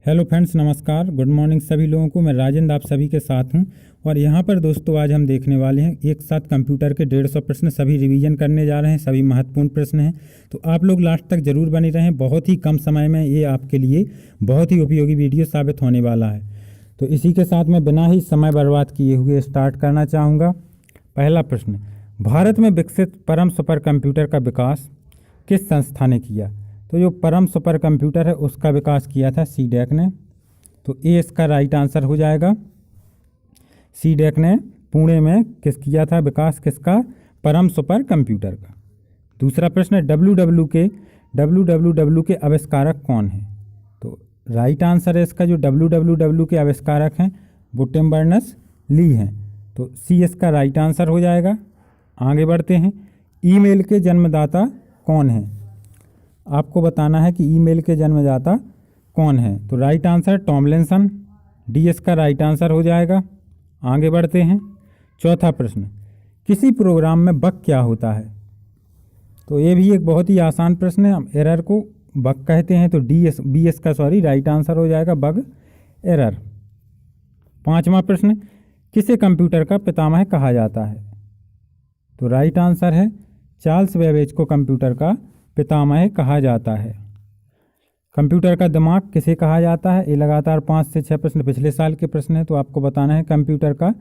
Hello friends, नमस्कार, good morning सभी लोगों को। मैं राजेंद्र आप सभी के साथ हूं और यहाँ पर दोस्तों आज हम देखने वाले हैं एक साथ कंप्यूटर के 150 प्रश्न सभी रिवीजन करने जा रहे हैं। सभी महत्वपूर्ण प्रश्न हैं, तो आप लोग लास्ट तक जरूर बने रहें। बहुत ही कम समय में ये आपके लिए बहुत ही उपयोगी वीडियो साबित होने वाला है। तो इसी के साथ मैं बिना ही समय बर्बाद किए हुए स्टार्ट करना चाहूँगा। पहला प्रश्न, भारत में विकसित परम सुपर कंप्यूटर का विकास किस संस्था ने किया? तो जो परम सुपर कंप्यूटर है उसका विकास किया था सीडैक ने। तो ए इसका राइट आंसर हो जाएगा। सीडैक ने पुणे में किया था विकास, किसका? परम सुपर कंप्यूटर का। दूसरा प्रश्न है डब्ल्यू के आविष्कारक कौन है? तो राइट आंसर है इसका, जो डब्ल्यू के आविष्कारक हैं वो टिम बर्नर्स ली हैं। तो सी इसका राइट आंसर हो जाएगा। आगे बढ़ते हैं, ईमेल के जन्मदाता कौन है? आपको बताना है कि ईमेल के जन्मदाता कौन है। तो राइट आंसर टॉमलिंसन, डी इसका राइट आंसर हो जाएगा। आगे बढ़ते हैं, चौथा प्रश्न, किसी प्रोग्राम में बग क्या होता है? तो ये भी एक बहुत ही आसान प्रश्न है। हम एरर को बग कहते हैं, तो बी इसका राइट आंसर हो जाएगा, बग एरर। पांचवा प्रश्न, किसे कंप्यूटर का पितामह कहा जाता है? तो राइट आंसर है चार्ल्स बेबेज को कंप्यूटर का पितामह कहा जाता है। कंप्यूटर का दिमाग किसे कहा जाता है? ये लगातार 5 से 6 प्रश्न पिछले साल के प्रश्न है, तो आपको बताना है कंप्यूटर का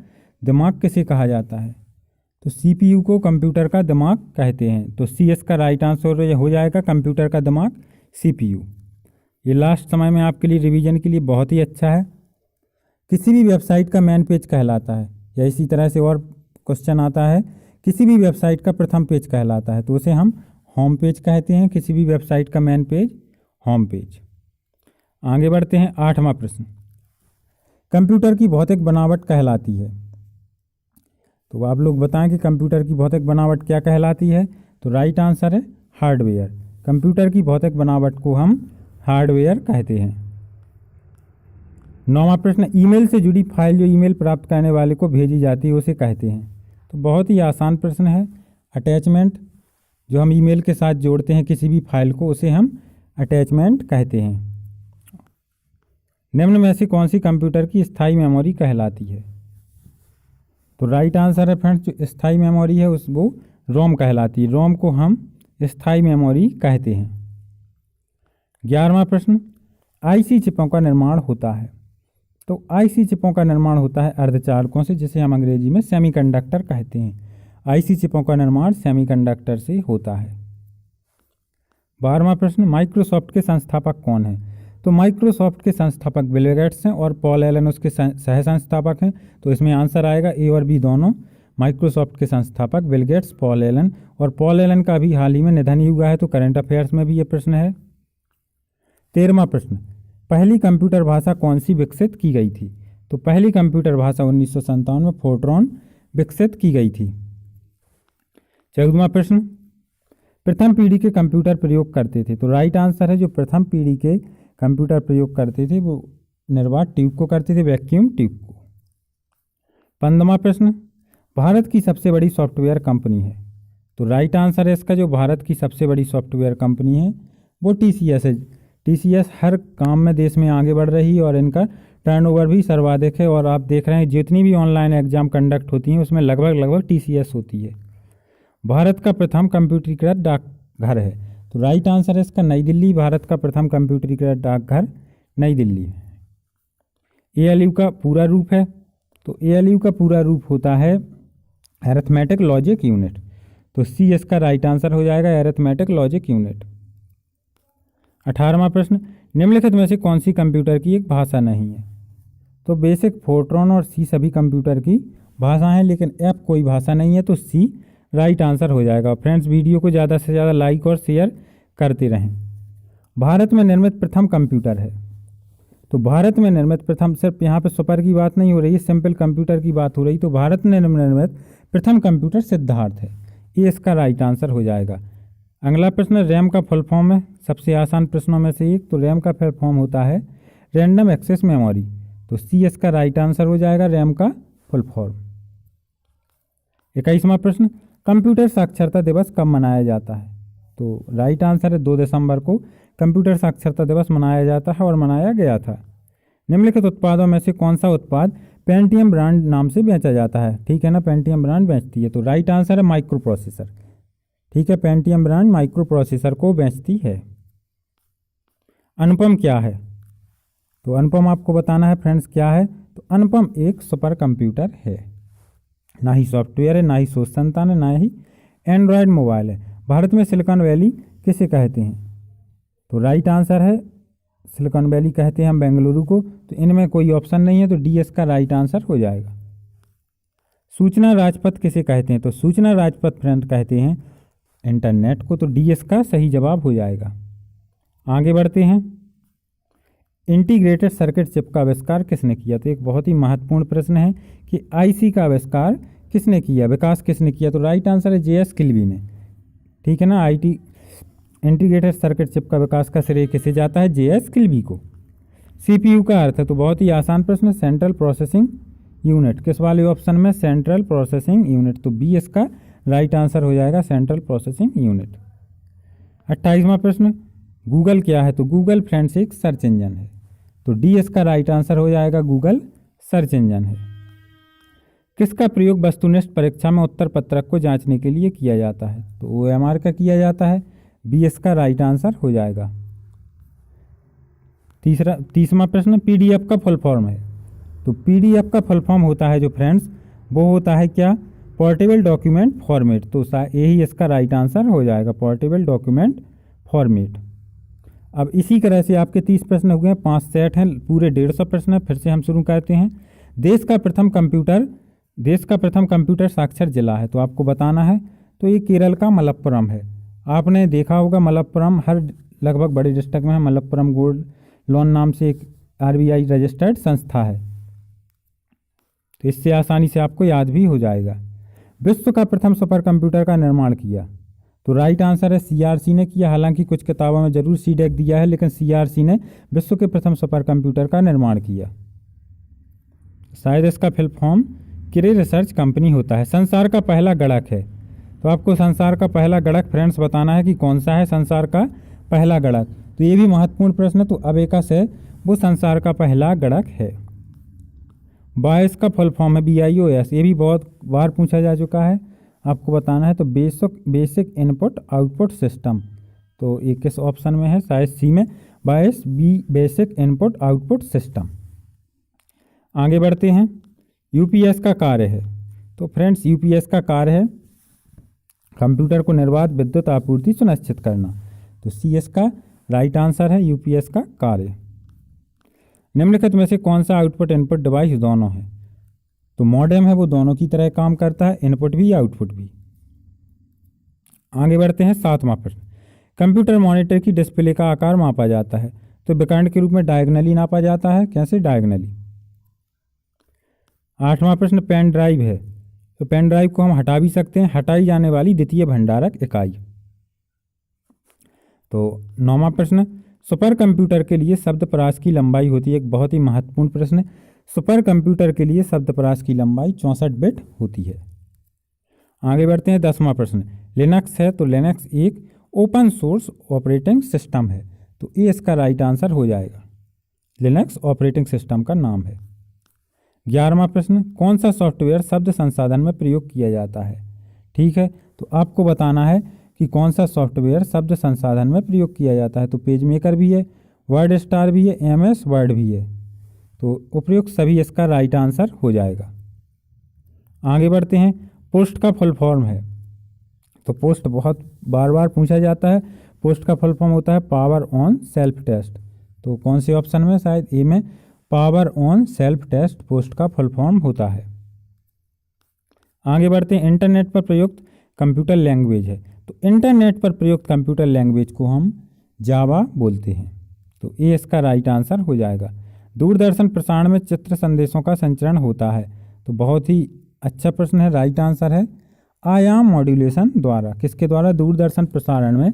दिमाग किसे कहा जाता है। तो सीपीयू को कंप्यूटर का दिमाग कहते हैं। तो सी इसका राइट आंसर हो जाएगा, कंप्यूटर का दिमाग सीपीयू। ये लास्ट समय में आपके लिए रिवीजन के लिए बहुत ही अच्छा है। किसी भी वेबसाइट का मेन पेज कहलाता है, या इसी तरह से और क्वेश्चन आता है, किसी भी वेबसाइट का प्रथम पेज कहलाता है, तो उसे हम होम पेज कहते हैं। किसी भी वेबसाइट का मेन पेज होम पेज। आगे बढ़ते हैं, आठवां प्रश्न, कंप्यूटर की भौतिक बनावट कहलाती है? तो आप लोग बताएं कि कंप्यूटर की भौतिक बनावट क्या कहलाती है? तो राइट आंसर है हार्डवेयर। कंप्यूटर की भौतिक बनावट को हम हार्डवेयर कहते हैं। नौवां प्रश्न, ईमेल से जुड़ी फाइल जो ईमेल प्राप्त करने वाले को भेजी जाती है उसे कहते हैं? तो बहुत ही आसान प्रश्न है, अटैचमेंट। जो हम ईमेल के साथ जोड़ते हैं किसी भी फाइल को, उसे हम अटैचमेंट कहते हैं। निम्न में से कौन सी कंप्यूटर की स्थायी मेमोरी कहलाती है? तो राइट आंसर है फ्रेंड्स, जो स्थायी मेमोरी है वो रोम कहलाती है। रोम को हम स्थायी मेमोरी कहते हैं। 11वां प्रश्न, आईसी चिपों का निर्माण होता है? तो आईसी चिपों का निर्माण होता है अर्धचालकों से, जिसे हम अंग्रेजी में सेमीकंडक्टर कहते हैं। आईसी चिपों का निर्माण सेमीकंडक्टर से होता है। 12वां प्रश्न, माइक्रोसॉफ्ट के संस्थापक कौन है? तो माइक्रोसॉफ्ट के संस्थापक बिल गेट्स हैं और पॉल एलन उसके सह संस्थापक हैं। तो इसमें आंसर आएगा ए और बी दोनों। माइक्रोसॉफ्ट के संस्थापक बिल गेट्स, पॉल एलन, और पॉल एलन का भी हाल ही में निधन ही हुआ है, तो करंट अफेयर्स में भी ये प्रश्न है। 13वां प्रश्न, पहली कंप्यूटर भाषा कौन सी विकसित की गई थी? तो पहली कंप्यूटर भाषा 1957 में फोर्ट्रॉन विकसित की गई थी। 14वां प्रश्न, प्रथम पीढ़ी के कंप्यूटर प्रयोग करते थे? तो राइट आंसर है, जो प्रथम पीढ़ी के कंप्यूटर प्रयोग करते थे वो निर्वात ट्यूब को करते थे, वैक्यूम ट्यूब को। 15वां प्रश्न, भारत की सबसे बड़ी सॉफ्टवेयर कंपनी है? तो राइट आंसर है इसका, जो भारत की सबसे बड़ी सॉफ्टवेयर कंपनी है वो टीसीएस है। टीसीएस हर काम में देश में आगे बढ़ रही है और इनका टर्नओवर भी सर्वाधिक है। और आप देख रहे हैं जितनी भी ऑनलाइन एग्जाम कंडक्ट होती हैं उसमें लगभग टीसीएस होती है। भारत का प्रथम कंप्यूटरीकृत डाकघर है? तो राइट आंसर है इसका नई दिल्ली। भारत का प्रथम कंप्यूटरीकृत डाकघर नई दिल्ली है। एएलयू का पूरा रूप है? तो एएलयू का पूरा रूप होता है अरिथमेटिक लॉजिक यूनिट। तो सी इसका राइट आंसर हो जाएगा, अरिथमेटिक लॉजिक यूनिट। 18वां प्रश्न, निम्नलिखित में से कौन सी कंप्यूटर की एक भाषा नहीं है? तो बेसिक, फोर्ट्रॉन और सी सभी कंप्यूटर की भाषा हैं, लेकिन एफ कोई भाषा नहीं है, तो सी राइट आंसर हो जाएगा। फ्रेंड्स, वीडियो को ज़्यादा से ज़्यादा लाइक और शेयर करते रहें। भारत में निर्मित प्रथम कंप्यूटर है? तो भारत में निर्मित प्रथम, सिर्फ यहाँ पे सुपर की बात नहीं हो रही है, सिंपल कंप्यूटर की बात हो रही। तो भारत में निर्मित प्रथम कंप्यूटर सिद्धार्थ है, ये इसका राइट आंसर हो जाएगा। अगला प्रश्न, रैम का फुल फॉर्म है? सबसे आसान प्रश्नों में से एक। तो रैम का फुल फॉर्म होता है रैंडम एक्सेस मेमोरी। तो सी इसका राइट आंसर हो जाएगा, रैम का फुल फॉर्म। 21वां प्रश्न, कंप्यूटर साक्षरता दिवस कब मनाया जाता है? तो राइट आंसर है 2 दिसंबर को कंप्यूटर साक्षरता दिवस मनाया जाता है और मनाया गया था? निम्नलिखित उत्पादों में से कौन सा उत्पाद पेंटियम ब्रांड नाम से बेचा जाता है? ठीक है ना, पेंटियम ब्रांड बेचती है, तो राइट आंसर है माइक्रो प्रोसेसर। ठीक है, पेंटियम ब्रांड माइक्रो प्रोसेसर को बेचती है। अनुपम क्या है? तो अनुपम आपको बताना है फ्रेंड्स क्या है। तो अनुपम एक सुपर कंप्यूटर है, ना ही सॉफ्टवेयर है, ना ही सोच संतान है, ना ही एंड्रॉयड मोबाइल है। भारत में सिलिकॉन वैली किसे कहते हैं? तो राइट आंसर है सिलिकॉन वैली कहते हैं हम बेंगलुरु को। तो इनमें कोई ऑप्शन नहीं है, तो डी इसका राइट आंसर हो जाएगा। सूचना राजपथ किसे कहते हैं? तो सूचना राजपथ फ्रेंड कहते हैं इंटरनेट को, तो डी इसका सही जवाब हो जाएगा। आगे बढ़ते हैं। इंटीग्रेटेड सर्किट चिप का आविष्कार किसने किया? तो एक बहुत ही महत्वपूर्ण प्रश्न है कि आईसी का आविष्कार किसने किया, विकास किसने किया? तो राइट आंसर है जे एस किल्बी ने। ठीक है ना, इंटीग्रेटेड सर्किट चिप का विकास का श्रेय किसे जाता है? जे एस किल्बी को। सीपीयू का अर्थ है, तो बहुत ही आसान प्रश्न, सेंट्रल प्रोसेसिंग यूनिट। किस वाले ऑप्शन में? सेंट्रल प्रोसेसिंग यूनिट, तो बी इसका राइट आंसर हो जाएगा, सेंट्रल प्रोसेसिंग यूनिट। 28वां प्रश्न, गूगल क्या है? तो गूगल फ्रेंड्स एक सर्च इंजन है, तो डी इसका राइट आंसर हो जाएगा, गूगल सर्च इंजन है। किसका प्रयोग वस्तुनिष्ठ परीक्षा में उत्तर पत्रक को जांचने के लिए किया जाता है? तो ओएमआर का किया जाता है, बी इसका राइट आंसर हो जाएगा। 30वां प्रश्न, पीडीएफ का फुल फॉर्म है। तो पीडीएफ का फुल फॉर्म होता है जो फ्रेंड्स, वो होता है क्या? पोर्टेबल डॉक्यूमेंट फॉर्मेट, तो यही इसका राइट आंसर हो जाएगा, पोर्टेबल डॉक्यूमेंट फॉर्मेट। अब इसी तरह से आपके 30 प्रश्न हो गए, 5 सेट हैं, पूरे 150 प्रश्न है। फिर से हम शुरू करते हैं। देश का प्रथम कंप्यूटर साक्षर जिला है, तो आपको बताना है। तो ये केरल का मलप्पुरम है। आपने देखा होगा मलप्पुरम हर लगभग बड़े डिस्ट्रिक्ट में है। मलप्पुरम गोल्ड लोन नाम से एक आरबीआई रजिस्टर्ड संस्था है, तो इससे आसानी से आपको याद भी हो जाएगा। विश्व का प्रथम सुपर कंप्यूटर का निर्माण किया? तो राइट आंसर है सीआरसी ने किया। हालांकि कुछ किताबों में जरूर सीडेक दिया है, लेकिन सीआरसी ने विश्व के प्रथम सुपर कंप्यूटर का निर्माण किया। शायद इसका फुल फॉर्म क्रे रिसर्च कंपनी होता है। संसार का पहला गणक है, तो आपको संसार का पहला गणक फ्रेंड्स बताना है कि कौन सा है संसार का पहला गणक। तो ये भी महत्वपूर्ण प्रश्न है। तो अबेकस है, वो संसार का पहला गणक है। बायोस का फुल फॉर्म है BIOS, ये भी बहुत बार पूछा जा चुका है, आपको बताना है। तो बेसिक इनपुट आउटपुट सिस्टम, तो ये किस ऑप्शन में है? शायद सी में, BIOS basic input output system. आगे बढ़ते हैं। यूपीएस का कार्य है, तो फ्रेंड्स यूपीएस का कार्य है कंप्यूटर को निर्बाध विद्युत आपूर्ति सुनिश्चित करना, तो सी इसका राइट आंसर है, यूपीएस का कार्य। निम्नलिखित में से कौन सा आउटपुट इनपुट डिवाइस दोनों है? तो मॉडेम है, वो दोनों की तरह काम करता है, इनपुट भी आउटपुट भी। आगे बढ़ते हैं। 7वां प्रश्न, कंप्यूटर मॉनिटर की डिस्प्ले का आकार मापा जाता है, तो विकर्ण के रूप में डायगनली नापा जाता है। कैसे? डायगनली। 8वां प्रश्न, पेन ड्राइव है, तो पेन ड्राइव को हम हटा भी सकते हैं, हटाई जाने वाली द्वितीय भंडारक इकाई। तो 9वां प्रश्न, सुपर कंप्यूटर के लिए शब्दपरास की लंबाई होती है। एक बहुत ही महत्वपूर्ण प्रश्न है। सुपर कंप्यूटर के लिए शब्दपरास की लंबाई 64 बिट होती है। आगे बढ़ते हैं। 10वां प्रश्न, लिनक्स है, तो लिनक्स एक ओपन सोर्स ऑपरेटिंग सिस्टम है, तो ये इसका राइट आंसर हो जाएगा, लिनक्स ऑपरेटिंग सिस्टम का नाम है। 11वां प्रश्न, कौन सा सॉफ्टवेयर शब्द संसाधन में प्रयोग किया जाता है? ठीक है, तो आपको बताना है कि कौन सा सॉफ्टवेयर शब्द संसाधन में प्रयोग किया जाता है। तो पेज मेकर भी है, वर्ड स्टार भी है, MS वर्ड भी है, तो उपयुक्त सभी इसका राइट आंसर हो जाएगा। आगे बढ़ते हैं। पोस्ट का फुल फॉर्म है, तो पोस्ट बहुत बार बार पूछा जाता है। पोस्ट का फुल फॉर्म होता है पावर ऑन सेल्फ टेस्ट, तो कौन से ऑप्शन में? शायद ए में, power on self test post का फुल फॉर्म होता है। आगे बढ़ते हैं। इंटरनेट पर प्रयुक्त कंप्यूटर लैंग्वेज है, तो इंटरनेट पर प्रयुक्त कंप्यूटर लैंग्वेज को हम जावा बोलते हैं, तो ये इसका राइट आंसर हो जाएगा। दूरदर्शन प्रसारण में चित्र संदेशों का संचरण होता है, तो बहुत ही अच्छा प्रश्न है, राइट आंसर है आयाम मॉड्यूलेशन द्वारा। किसके द्वारा? दूरदर्शन प्रसारण में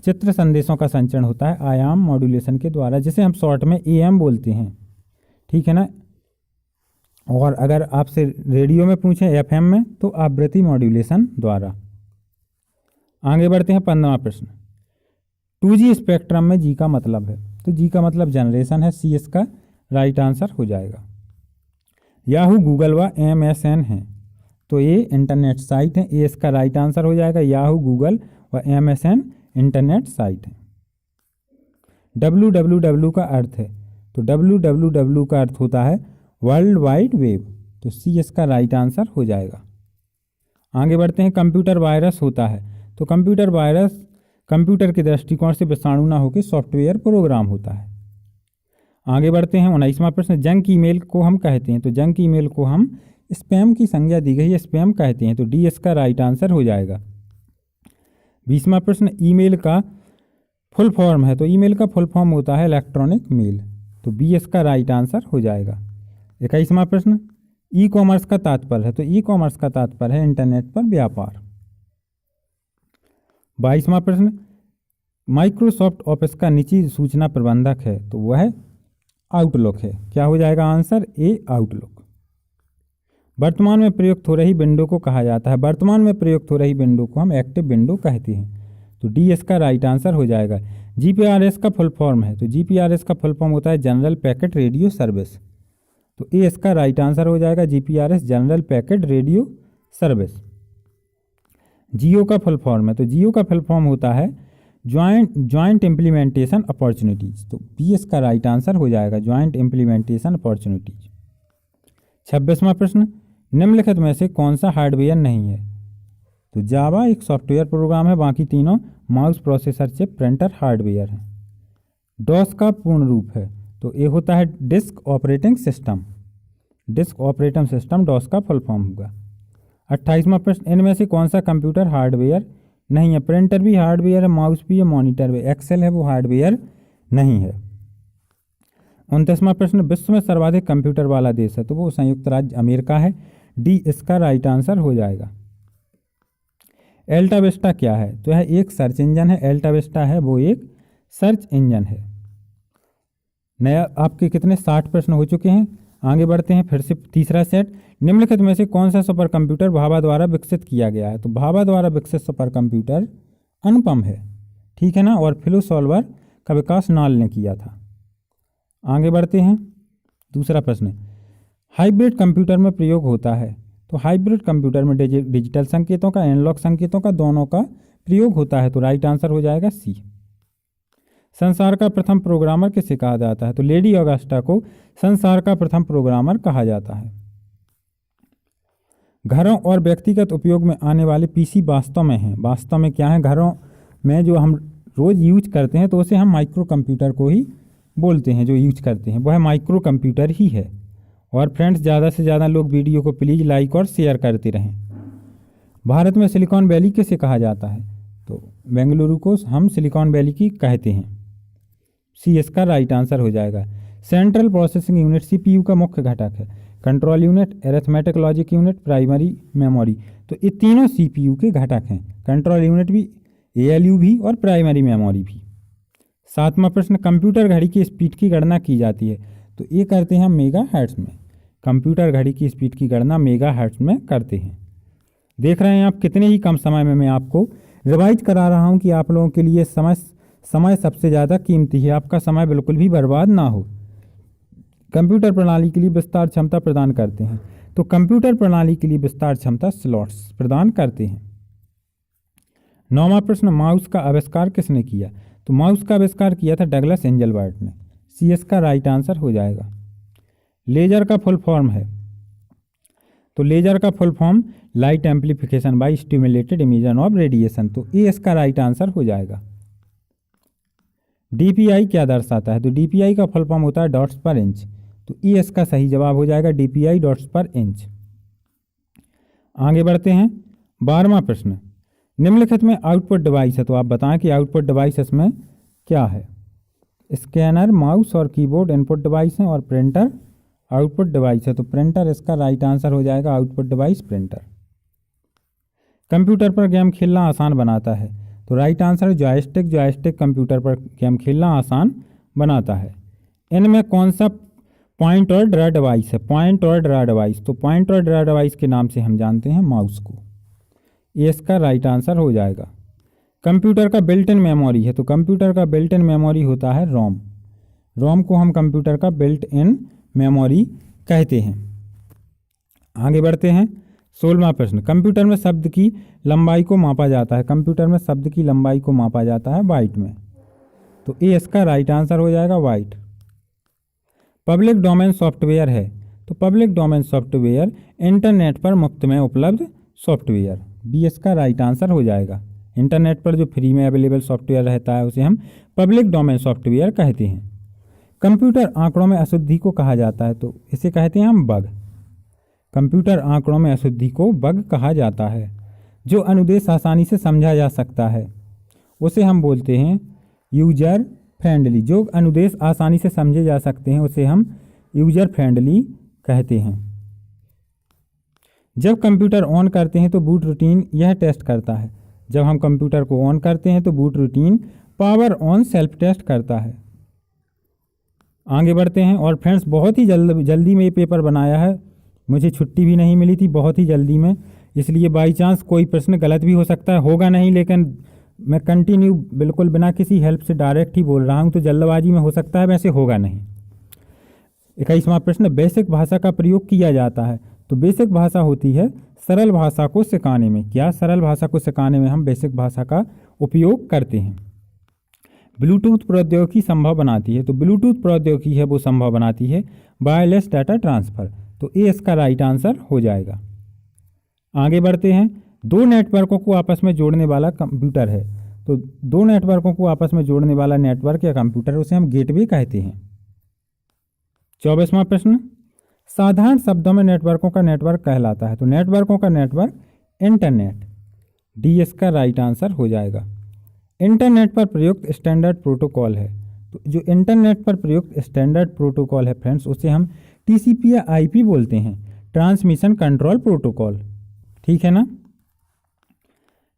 चित्र संदेशों का संचरण होता है आयाम मॉड्यूलेशन के द्वारा, जिसे हम शॉर्ट में AM बोलते हैं। ठीक है ना, और अगर आपसे रेडियो में पूछें FM में, तो आवृत्ति मॉड्यूलेशन द्वारा। आगे बढ़ते हैं। 15वां प्रश्न, 2G स्पेक्ट्रम में जी का मतलब है, तो जी का मतलब जनरेशन है, सी इसका राइट आंसर हो जाएगा। याहू, गूगल व MSN है, तो ये इंटरनेट साइट है, ये इसका राइट आंसर हो जाएगा। याहू, गूगल व MSN इंटरनेट साइट है। www का अर्थ है, तो www का अर्थ होता है वर्ल्ड वाइड वेब, तो सी इसका राइट आंसर हो जाएगा। आगे बढ़ते हैं, कंप्यूटर वायरस होता है, तो कंप्यूटर वायरस कंप्यूटर के दृष्टिकोण से विषाणु ना होकर सॉफ्टवेयर प्रोग्राम होता है। आगे बढ़ते हैं, 19वां प्रश्न, जंक ईमेल को हम कहते हैं, तो जंक ईमेल को हम स्पैम की संज्ञा दी गई है, स्पैम कहते हैं, तो डी इसका राइट आंसर हो जाएगा। 20वां प्रश्न, ईमेल का फुल फॉर्म है, तो ईमेल का फुल फॉर्म होता है इलेक्ट्रॉनिक मेल, तो बी इसका राइट आंसर हो जाएगा। 21वां प्रश्न, ई कॉमर्स का तात्पर्य है, तो ई कॉमर्स का तात्पर्य है इंटरनेट पर व्यापार। 22वां प्रश्न, माइक्रोसॉफ्ट ऑफिस का निजी सूचना प्रबंधक है, तो वह आउटलुक है, क्या हो जाएगा आंसर, ए आउटलुक। वर्तमान में प्रयुक्त हो रही विंडो को कहा जाता है, वर्तमान में प्रयुक्त हो रही विंडो को हम एक्टिव विंडो कहते हैं, तो डी इसका राइट आंसर हो जाएगा। GPRS का फुल फॉर्म है, तो GPRS का फुल फॉर्म होता है जनरल पैकेट रेडियो सर्विस, तो ए इसका राइट आंसर हो जाएगा, GPRS general packet radio service. Jio का फुल फॉर्म है, तो जियो का फुल फॉर्म होता है ज्वाइंट इम्प्लीमेंटेशन अपॉर्चुनिटीज, तो बी इसका राइट आंसर हो जाएगा, ज्वाइंट इम्प्लीमेंटेशन अपॉर्चुनिटीज। 26वां प्रश्न, निम्नलिखित में से कौन सा हार्डवेयर नहीं है, तो जावा एक सॉफ्टवेयर प्रोग्राम है, बाकी तीनों mouse, processor, chip, printer hardware है। डॉस का पूर्ण रूप है, तो ये होता है disk operating system, disk operating system DOS का फुल फॉर्म होगा। 28वां प्रश्न, इनमें से कौन सा कंप्यूटर हार्डवेयर नहीं है, प्रिंटर भी हार्डवेयर है, माउस भी है, मॉनिटर भी, एक्सेल है वो हार्डवेयर नहीं है। 29वां प्रश्न, विश्व में सर्वाधिक कंप्यूटर वाला देश है, तो वो संयुक्त राज्य अमेरिका है, डी इसका राइट आंसर हो जाएगा। एल्टा विस्टा क्या है, तो यह एक सर्च इंजन है, एल्टा विस्टा है वो एक सर्च इंजन है। नया आपके कितने 60 प्रश्न हो चुके हैं। आगे बढ़ते हैं, फिर से तीसरा सेट, निम्नलिखित में से कौन सा सुपर कंप्यूटर भाभा द्वारा विकसित किया गया है, तो भाभा द्वारा विकसित सुपर कंप्यूटर अनुपम है, ठीक है ना, और फ्लो सॉल्वर का विकास नाल ने किया था। आगे बढ़ते हैं, दूसरा प्रश्न, हाइब्रिड कंप्यूटर में प्रयोग होता है, तो हाइब्रिड कंप्यूटर में डिजिटल संकेतों का, एनालॉग संकेतों का, दोनों का प्रयोग होता है, तो राइट आंसर हो जाएगा सी। संसार का प्रथम प्रोग्रामर किसे कहा जाता है, तो लेडी ऑगस्टा को संसार का प्रथम प्रोग्रामर कहा जाता है। घरों और व्यक्तिगत उपयोग में आने वाले पीसी वास्तव में हैं, वास्तव में क्या है, घरों में जो हम रोज़ यूज करते हैं, तो उसे हम माइक्रो कंप्यूटर को ही बोलते हैं, जो यूज करते हैं वह माइक्रो कंप्यूटर ही है। और फ्रेंड्स, ज़्यादा से ज़्यादा लोग वीडियो को प्लीज़ लाइक और शेयर करते रहें। भारत में सिलिकॉन वैली किसे कहा जाता है, तो बेंगलुरु को हम सिलिकॉन वैली की कहते हैं, सी इसका राइट आंसर हो जाएगा। सेंट्रल प्रोसेसिंग यूनिट CPU का मुख्य घटक है, control unit, arithmetic logic unit, primary memory, तो ये तीनों CPU के घटक हैं, कंट्रोल यूनिट भी, ALU भी और प्राइमरी मेमोरी भी। 7वां प्रश्न, कंप्यूटर घड़ी की स्पीड की गणना की जाती है, तो ये करते हैं हम मेगा हर्ट्ज में, कंप्यूटर घड़ी की स्पीड की गणना मेगा हर्ट्ज में करते हैं। देख रहे हैं आप कितने ही कम समय में मैं आपको रिवाइज करा रहा हूँ कि आप लोगों के लिए समय सबसे ज़्यादा कीमती है, आपका समय बिल्कुल भी बर्बाद ना हो। कंप्यूटर प्रणाली के लिए विस्तार क्षमता प्रदान करते हैं, तो कंप्यूटर प्रणाली के लिए विस्तार क्षमता स्लॉट्स प्रदान करते हैं। 9वां प्रश्न, माउस का आविष्कार किसने किया, तो माउस का आविष्कार किया था डगलस एंजलबर्ट ने, सी इसका राइट आंसर हो जाएगा। लेजर का फुल फॉर्म है, तो लेजर का full form light amplification by stimulated emission of radiation, तो ए इसका राइट आंसर हो जाएगा। DPI क्या दर्शाता है, तो DPI का फुल फॉर्म होता है डॉट्स पर इंच, तो ए इसका सही जवाब हो जाएगा, DPI डॉट्स पर इंच। आगे बढ़ते हैं, 12वां प्रश्न, निम्नलिखित में आउटपुट डिवाइस है, तो आप बताएं कि आउटपुट डिवाइस इसमें क्या है। स्कैनर, माउस और कीबोर्ड इनपुट डिवाइस हैं, और प्रिंटर आउटपुट डिवाइस है, तो प्रिंटर इसका राइट आंसर हो जाएगा, आउटपुट डिवाइस प्रिंटर। कंप्यूटर पर गेम खेलना आसान बनाता है, तो right answer joystick, joystick computer पर गेम खेलना आसान बनाता है। इनमें कौन सा पॉइंट और ड्रा डिवाइस है, पॉइंट और ड्रा डिवाइस, तो पॉइंट और ड्रा डिवाइस के नाम से हम जानते हैं माउस को, ये इसका राइट आंसर हो जाएगा। कंप्यूटर का बिल्ट इन मेमोरी है, तो कंप्यूटर का बिल्ट इन मेमोरी होता है रोम। रोम को हम कंप्यूटर का बिल्ट इन मेमोरी कहते हैं। आगे बढ़ते हैं। 16वां प्रश्न, कंप्यूटर में शब्द की लंबाई को मापा जाता है। कंप्यूटर में शब्द की लंबाई को मापा जाता है बाइट में, तो ए इसका राइट आंसर हो जाएगा बाइट। पब्लिक डोमेन सॉफ्टवेयर है, तो पब्लिक डोमेन सॉफ्टवेयर इंटरनेट पर मुफ्त में उपलब्ध सॉफ्टवेयर, बी इसका राइट आंसर हो जाएगा। इंटरनेट पर जो फ्री में अवेलेबल सॉफ्टवेयर रहता है उसे हम पब्लिक डोमेन सॉफ्टवेयर कहते हैं। कंप्यूटर आंकड़ों में अशुद्धि को कहा जाता है, तो इसे कहते हैं हम बग। कंप्यूटर आंकड़ों में अशुद्धि को बग कहा जाता है। जो अनुदेश आसानी से समझा जा सकता है उसे हम बोलते हैं यूजर फ्रेंडली। जो अनुदेश आसानी से समझे जा सकते हैं उसे हम यूजर फ्रेंडली कहते हैं। जब कंप्यूटर ऑन करते हैं तो बूट रूटीन यह टेस्ट करता है। जब हम कंप्यूटर को ऑन करते हैं तो boot routine power on self test करता है। आगे बढ़ते हैं। और फ्रेंड्स, बहुत ही जल्दी में ये पेपर बनाया है, मुझे छुट्टी भी नहीं मिली थी, बहुत ही जल्दी में, इसलिए बाई चांस कोई प्रश्न गलत भी हो सकता है, होगा नहीं, लेकिन मैं कंटिन्यू बिल्कुल बिना किसी हेल्प से डायरेक्ट ही बोल रहा हूँ, तो जल्दबाजी में हो सकता है, वैसे होगा नहीं। 21वां प्रश्न, बेसिक भाषा का प्रयोग किया जाता है, तो बेसिक भाषा होती है सरल भाषा को सिखाने में। क्या सरल भाषा को सिखाने में हम बेसिक भाषा का उपयोग करते हैं। ब्लूटूथ प्रौद्योगिकी संभव बनाती है, तो ब्लूटूथ प्रौद्योगिकी है वो संभव बनाती है वायरलेस डाटा ट्रांसफ़र, तो ए इसका राइट आंसर हो जाएगा। आगे बढ़ते हैं। दो नेटवर्कों को आपस में जोड़ने वाला कंप्यूटर है, तो दो नेटवर्कों को आपस में जोड़ने वाला नेटवर्क या कंप्यूटर उसे हम गेटवे कहते हैं। 24वां प्रश्न, साधारण शब्दों में नेटवर्कों का नेटवर्क कहलाता है, तो नेटवर्कों का नेटवर्क इंटरनेट, डी इसका राइट आंसर हो जाएगा। इंटरनेट पर प्रयुक्त स्टैंडर्ड प्रोटोकॉल है, तो जो इंटरनेट पर प्रयुक्त स्टैंडर्ड प्रोटोकॉल है फ्रेंड्स उसे हम टीसीपी या आईपी बोलते हैं, ट्रांसमिशन कंट्रोल प्रोटोकॉल, ठीक है ना।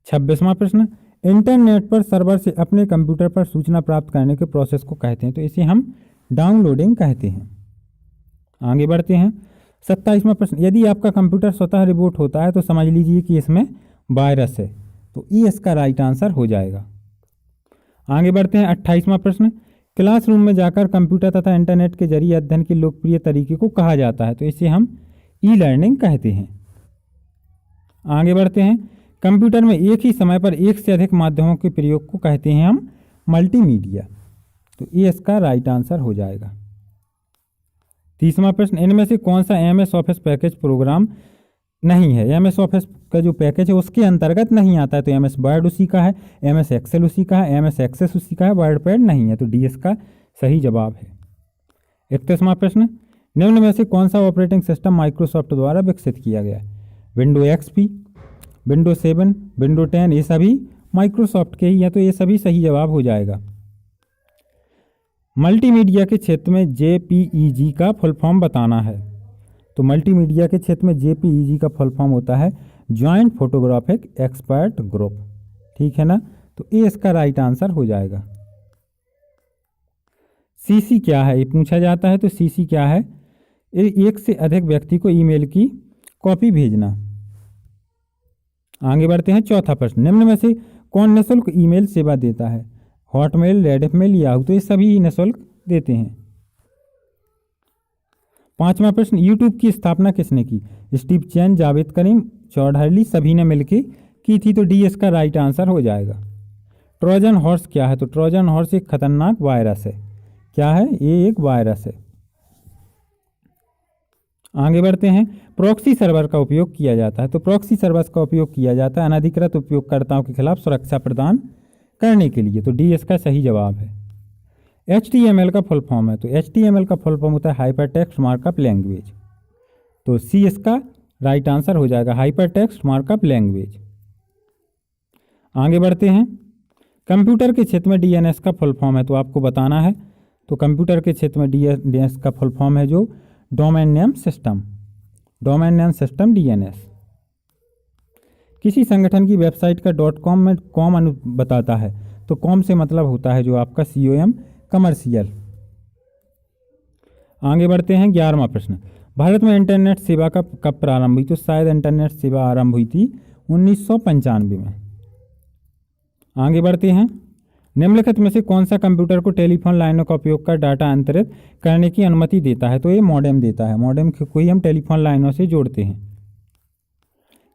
26वां प्रश्न, इंटरनेट पर सर्वर से अपने कंप्यूटर पर सूचना प्राप्त करने के प्रोसेस को कहते हैं, तो इसे हम डाउनलोडिंग कहते हैं। आगे बढ़ते हैं। 27वां प्रश्न, यदि आपका कंप्यूटर स्वतः रिबूट होता है तो समझ लीजिए कि इसमें वायरस है, तो ई इसका राइट आंसर हो जाएगा। आगे बढ़ते हैं। 28वां प्रश्न, क्लासरूम में जाकर कंप्यूटर तथा इंटरनेट के जरिए अध्ययन के लोकप्रिय तरीके को कहा जाता है, तो इसे हम ई लर्निंग कहते हैं। आगे बढ़ते हैं। कंप्यूटर में एक ही समय पर एक से अधिक माध्यमों के प्रयोग को कहते हैं हम मल्टीमीडिया, तो ये इसका राइट आंसर हो जाएगा। 30वां प्रश्न, इनमें से कौन सा एमएस ऑफिस पैकेज प्रोग्राम नहीं है। एमएस ऑफिस का जो पैकेज है उसके अंतर्गत नहीं आता है, तो एमएस वर्ड उसी का है, एमएस एक्सेल उसी का है, एमएस एक्सेस उसी का है, वर्ड पैड नहीं है, तो डी इसका सही जवाब है। 31वां प्रश्न, निम्न में से कौन सा ऑपरेटिंग सिस्टम माइक्रोसॉफ्ट द्वारा विकसित किया गया है। विंडो एक्सपी, विंडो 7, विंडो 10, ये सभी माइक्रोसॉफ्ट के ही हैं, तो ये सभी सही जवाब हो जाएगा। मल्टीमीडिया के क्षेत्र में जेपीईजी का फुल फॉर्म बताना है, तो मल्टीमीडिया के क्षेत्र में जेपीईजी का फुल फॉर्म होता है जॉइंट फोटोग्राफिक एक्सपर्ट ग्रुप, ठीक है ना, तो ए इसका राइट आंसर हो जाएगा। सीसी क्या है ये पूछा जाता है, तो सीसी क्या है, एक से अधिक व्यक्ति को ईमेल की कॉपी भेजना। आगे बढ़ते हैं। चौथा प्रश्न, निम्न में से कौन निःशुल्क ईमेल सेवा देता है। हॉटमेल, रेडिफमेल, याहू, तो ये सभी निःशुल्क देते हैं। 5वां प्रश्न, यूट्यूब की स्थापना किसने की। स्टीव चैन, जावेद करीम, चौधरी, सभी ने मिलकर की थी, तो डी इसका राइट आंसर हो जाएगा। ट्रोजन हॉर्स क्या है, तो ट्रोजन हॉर्स एक खतरनाक वायरस है। क्या है, ये एक वायरस है। आगे बढ़ते हैं। प्रॉक्सी सर्वर का उपयोग किया जाता है, तो प्रॉक्सी सर्वर का उपयोग किया जाता है अनधिकृत उपयोगकर्ताओं के खिलाफ सुरक्षा प्रदान करने के लिए, तो डी इसका सही जवाब है। HTML का फुल फॉर्म है, तो HTML का फुल फॉर्म होता है हाइपर टेक्स्ट मार्कअप लैंग्वेज, तो सी इसका राइट आंसर हो जाएगा, हाइपर टेक्स्ट मार्कअप लैंग्वेज। आगे बढ़ते हैं। कंप्यूटर के क्षेत्र में DNS का फुल फॉर्म है, तो आपको बताना है, तो कंप्यूटर के क्षेत्र में DNS का फुल फॉर्म है जो domain name system, domain name system DNS। किसी संगठन की वेबसाइट का .com में कॉम बताता है, तो कॉम से मतलब होता है जो आपका COM, कमर्शियल। आगे बढ़ते हैं। 11वां प्रश्न, भारत में इंटरनेट सेवा का कब प्रारंभ हुई, तो शायद इंटरनेट सेवा आरंभ हुई थी 1995 में। आगे बढ़ते हैं। निम्नलिखित में से कौन सा कंप्यूटर को टेलीफोन लाइनों का उपयोग कर डाटा अंतरित करने की अनुमति देता है? तो ये मॉडेम देता है। मॉडेम को ही हम टेलीफोन लाइनों से जोड़ते हैं।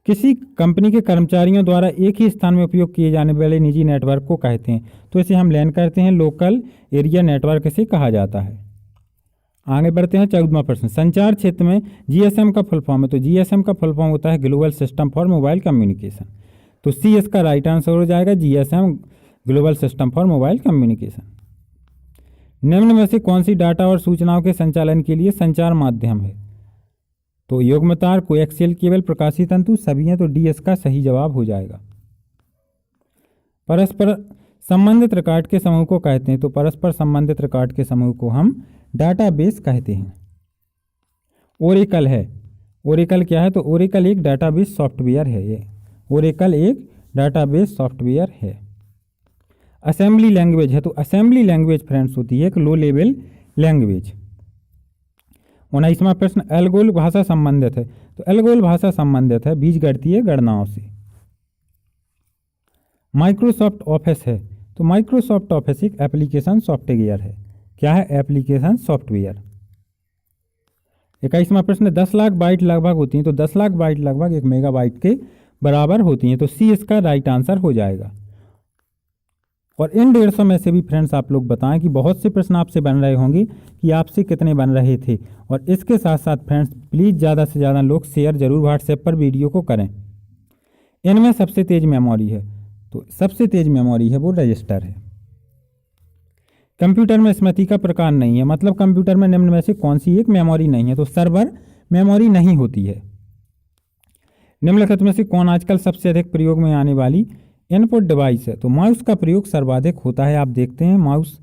किसी कंपनी के कर्मचारियों द्वारा एक ही स्थान में उपयोग किए जाने वाले निजी नेटवर्क को कहते हैं? तो इसे हम लैन कहते हैं। लोकल एरिया नेटवर्क इसे कहा जाता है। आगे बढ़ते हैं। 14वां प्रश्न, संचार क्षेत्र में जीएसएम का फुल फॉर्म है? तो जीएसएम का फुल फॉर्म होता है global system for mobile communication. तो सी इसका राइट आंसर हो जाएगा, GSM global system for mobile communication. निम्न में से कौन सी डाटा और सूचनाओं के संचालन के लिए संचार माध्यम है? तो युग्मतार, कोएक्सियल केबल, प्रकाशीय तंतु, सभी हैं। तो डी इसका सही जवाब हो जाएगा। परस्पर संबंधित रिकॉर्ड के समूह को कहते हैं? तो परस्पर संबंधित रिकॉर्ड के समूह को हम डाटाबेस कहते हैं। ओरेकल है। ओरेकल क्या है? तो ओरेकल एक डाटाबेस सॉफ्टवेयर है। ये ओरेकल एक डाटाबेस सॉफ्टवेयर है। असेंबली लैंग्वेज है। तो असेंबली लैंग्वेज फ्रेंड्स होती है एक लो लेवल लैंग्वेज। 19वां प्रश्न, एल्गोल भाषा संबंधित है? तो एल्गोल भाषा संबंधित है बीजगणितीय गणनाओं से। माइक्रोसॉफ्ट ऑफिस है? तो माइक्रोसॉफ्ट ऑफिस एक एप्लीकेशन सॉफ्टवेयर है। क्या है? Application software. 21वां प्रश्न, 10 लाख बाइट लगभग होती हैं? तो 10 लाख बाइट लगभग 1 मेगाबाइट के बराबर होती हैं। तो सी इसका राइट आंसर हो जाएगा। और इन 150 में से भी फ्रेंड्स आप लोग बताएं कि बहुत से प्रश्न आपसे बन रहे होंगे कि आपसे कितने बन रहे थे। और इसके साथ साथ फ्रेंड्स प्लीज़ ज़्यादा से ज़्यादा लोग शेयर जरूर व्हाट्सएप पर वीडियो को करें। इनमें सबसे तेज मेमोरी है? तो सबसे तेज मेमोरी है वो रजिस्टर है। कंप्यूटर में स्मृति का प्रकार नहीं है, मतलब कंप्यूटर में निम्न में से कौन सी एक मेमोरी नहीं है? तो सर्वर मेमोरी नहीं होती है। निम्नलिखित में से कौन आजकल सबसे अधिक प्रयोग में आने वाली इनपुट डिवाइस है? तो माउस का प्रयोग सर्वाधिक होता है। आप देखते हैं माउस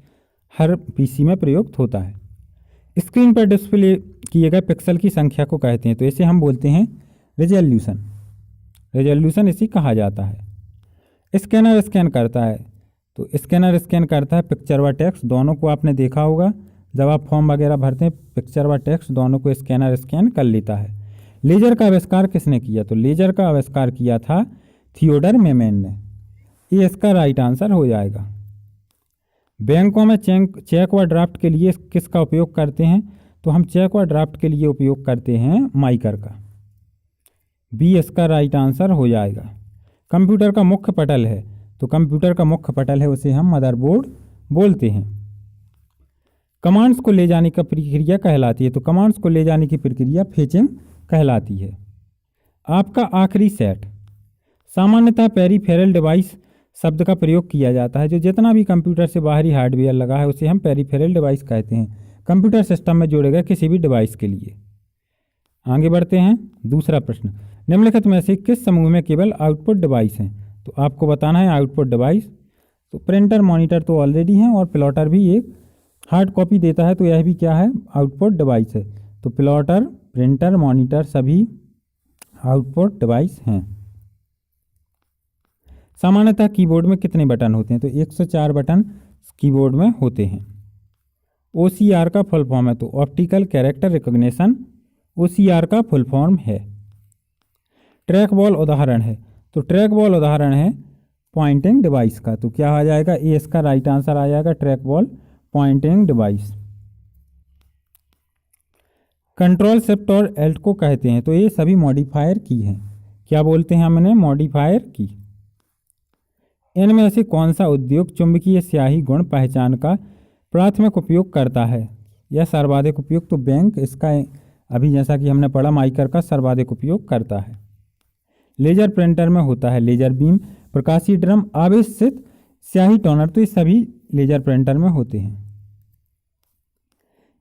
हर पीसी में प्रयुक्त होता है। स्क्रीन पर डिस्प्ले किए गए पिक्सल की संख्या को कहते हैं? तो इसे हम बोलते हैं रिजोल्यूशन। रिजोल्यूशन इसी कहा जाता है। स्कैनर स्कैन करता है? तो स्कैनर स्कैन करता है पिक्चर व टेक्स्ट दोनों को। आपने देखा होगा जब आप फॉर्म वगैरह भरते हैं, पिक्चर व टेक्स्ट दोनों को स्कैनर स्कैन कर लेता है। लेजर का आविष्कार किसने किया? तो लेजर का आविष्कार किया था थियोडर मेमन ने। ये इसका राइट आंसर हो जाएगा। बैंकों में चेक व ड्राफ्ट के लिए किसका उपयोग करते हैं? तो हम चेक व ड्राफ्ट के लिए उपयोग करते हैं माइकर का। बी इसका राइट आंसर हो जाएगा। कंप्यूटर का मुख्य पटल है? तो कंप्यूटर का मुख्य पटल है उसे हम मदरबोर्ड बोलते हैं। कमांड्स को ले जाने की प्रक्रिया कहलाती है? तो कमांड्स को ले जाने की प्रक्रिया फेचिंग कहलाती है। आपका आखिरी सेट। सामान्यतः पेरीफेरल डिवाइस शब्द का प्रयोग किया जाता है। जो जितना भी कंप्यूटर से बाहरी हार्डवेयर लगा है उसे हम पेरीफेरल डिवाइस कहते हैं, कंप्यूटर सिस्टम में जोड़े गए किसी भी डिवाइस के लिए। आगे बढ़ते हैं। दूसरा प्रश्न, निम्नलिखित में से किस समूह में केवल आउटपुट डिवाइस हैं? तो आपको बताना है आउटपुट डिवाइस। तो प्रिंटर मॉनिटर तो ऑलरेडी हैं और प्लॉटर भी एक हार्ड कॉपी देता है, तो यह भी क्या है? आउटपुट डिवाइस है। तो प्लॉटर, प्रिंटर, मॉनिटर सभी आउटपुट डिवाइस हैं। सामान्यतः कीबोर्ड में कितने बटन होते हैं? तो 104 बटन कीबोर्ड में होते हैं। OCR का फुल फॉर्म है? तो ऑप्टिकल कैरेक्टर रिकॉग्निशन OCR का फुल फॉर्म है। ट्रैक बॉल उदाहरण है? तो ट्रैक बॉल उदाहरण है पॉइंटिंग डिवाइस का। तो क्या आ जाएगा? ए इसका राइट आंसर आ जाएगा, track ball pointing device. Control shift और एल्ट को कहते हैं? तो ये सभी मॉडिफायर की हैं। क्या बोलते हैं हमने? मॉडिफायर की। इनमें से कौन सा उद्योग चुंबकीय स्याही गुण पहचान का प्राथमिक उपयोग करता है या सर्वाधिक उपयोग? तो बैंक इसका अभी जैसा कि हमने पढ़ा माइकर का सर्वाधिक उपयोग करता है। लेजर प्रिंटर में होता है लेजर बीम, प्रकाशीय ड्रम, आवेशित स्याही टोनर, तो ये सभी लेजर प्रिंटर में होते हैं।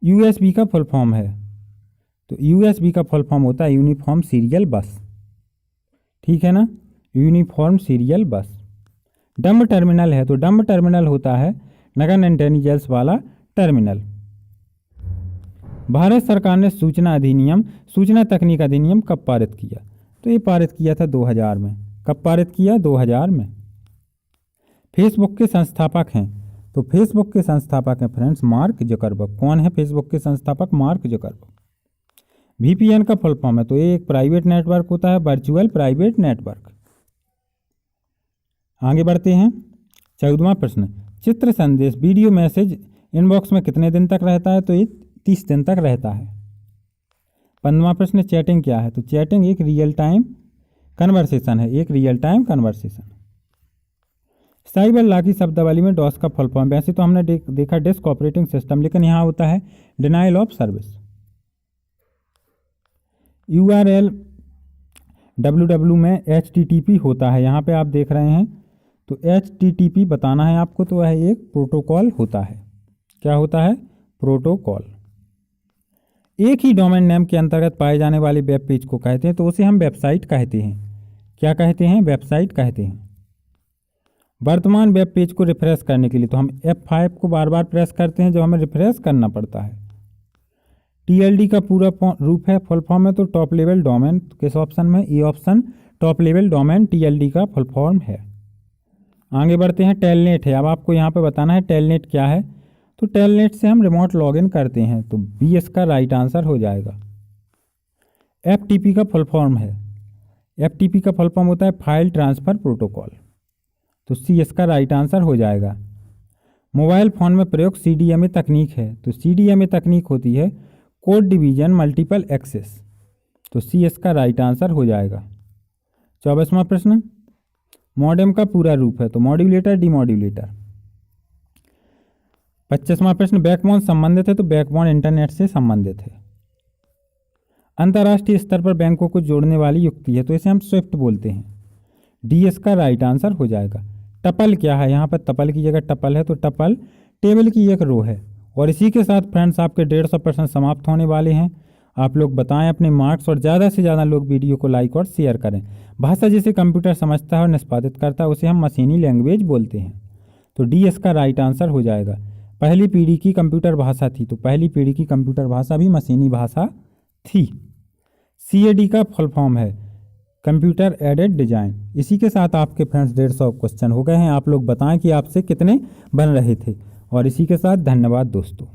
USB का फुल फॉर्म है? तो USB का फुल फॉर्म होता है यूनिफॉर्म सीरियल बस। ठीक है ना, यूनिफॉर्म सीरियल बस। डम्ब टर्मिनल है? तो डम्ब टर्मिनल होता है नगन इंटेलिजेंस वाला टर्मिनल। भारत सरकार ने सूचना तकनीक अधिनियम कब पारित किया? तो ये पारित किया था 2000 में। कब पारित किया? 2000 में। फेसबुक के संस्थापक हैं? तो फेसबुक के संस्थापक हैं फ्रेंड्स मार्क जकरबर्ग। कौन है फेसबुक के संस्थापक? Mark Zuckerberg. VPN का फुल फॉर्म है? तो ये एक प्राइवेट नेटवर्क होता है, वर्चुअल प्राइवेट नेटवर्क। आगे बढ़ते हैं। 14वां प्रश्न, चित्र संदेश वीडियो मैसेज इनबॉक्स में कितने दिन तक रहता है? तो ये 30 दिन तक रहता है। 15वां प्रश्न, चैटिंग क्या है? तो चैटिंग एक रियल टाइम कन्वर्सेशन है, एक real time conversation. Cyber law की शब्दावली में डॉस का फुल फॉर्म, वैसे तो हमने देखा डिस्क ऑपरेटिंग सिस्टम, लेकिन यहाँ होता है denial of service. URL www में HTTP होता है, यहाँ पे आप देख रहे हैं तो HTTP बताना है आपको, तो वह एक प्रोटोकॉल होता है। क्या होता है? प्रोटोकॉल। एक ही डोमेन नेम के अंतर्गत पाए जाने वाले वेब पेज को कहते हैं तो उसे हम वेबसाइट कहते हैं। क्या कहते हैं? वेबसाइट कहते हैं। वर्तमान वेब पेज को रिफ्रेश करने के लिए तो हम F5 को बार बार प्रेस करते हैं जब हमें रिफ्रेश करना पड़ता है। TLD का पूरा रूप है, फुल फॉर्म है, तो टॉप लेवल डोमेन। किस ऑप्शन में? A option, top level domain TLD का फुल फॉर्म है। आगे बढ़ते हैं, टेलनेट है। अब आपको यहाँ पे बताना है टेलनेट क्या है। तो टेलनेट से हम रिमोट लॉगिन करते हैं, तो B इसका राइट आंसर हो जाएगा। FTP का फुल फॉर्म है, FTP का फुल फॉर्म होता है फाइल ट्रांसफ़र प्रोटोकॉल, तो C इसका राइट आंसर हो जाएगा। मोबाइल फ़ोन में प्रयोग CDMA तकनीक है, तो CDMA तकनीक होती है कोड डिवीजन मल्टीपल एक्सेस, तो C इसका राइट आंसर हो जाएगा। 24वां प्रश्न, मॉडेम का पूरा रूप है, तो मॉड्यूलेटर, डीमॉड्यूलेटर। 25वां प्रश्न, बैकबोन संबंधित है, तो बैकबोन इंटरनेट से संबंधित है। अंतर्राष्ट्रीय स्तर पर बैंकों को जोड़ने वाली युक्ति है, तो इसे हम स्विफ्ट बोलते हैं। D इसका राइट आंसर हो जाएगा। टपल क्या है? यहाँ पर टपल की जगह टपल है, तो टपल टेबल की एक रो है। और इसी के साथ फ्रेंड्स आपके 150 प्रश्न समाप्त होने वाले हैं। आप लोग बताएं अपने मार्क्स, और ज़्यादा से ज़्यादा लोग वीडियो को लाइक और शेयर करें। भाषा जिसे कंप्यूटर समझता है और निष्पादित करता है उसे हम मशीनी लैंग्वेज बोलते हैं, तो D इसका राइट आंसर हो जाएगा। पहली पीढ़ी की कंप्यूटर भाषा थी, तो पहली पीढ़ी की कंप्यूटर भाषा भी मशीनी भाषा थी। CAD का फुल फॉर्म है कंप्यूटर एडेड डिजाइन। इसी के साथ आपके फ्रेंड्स 150 क्वेश्चन हो गए हैं। आप लोग बताएं कि आपसे कितने बन रहे थे। और इसी के साथ धन्यवाद दोस्तों।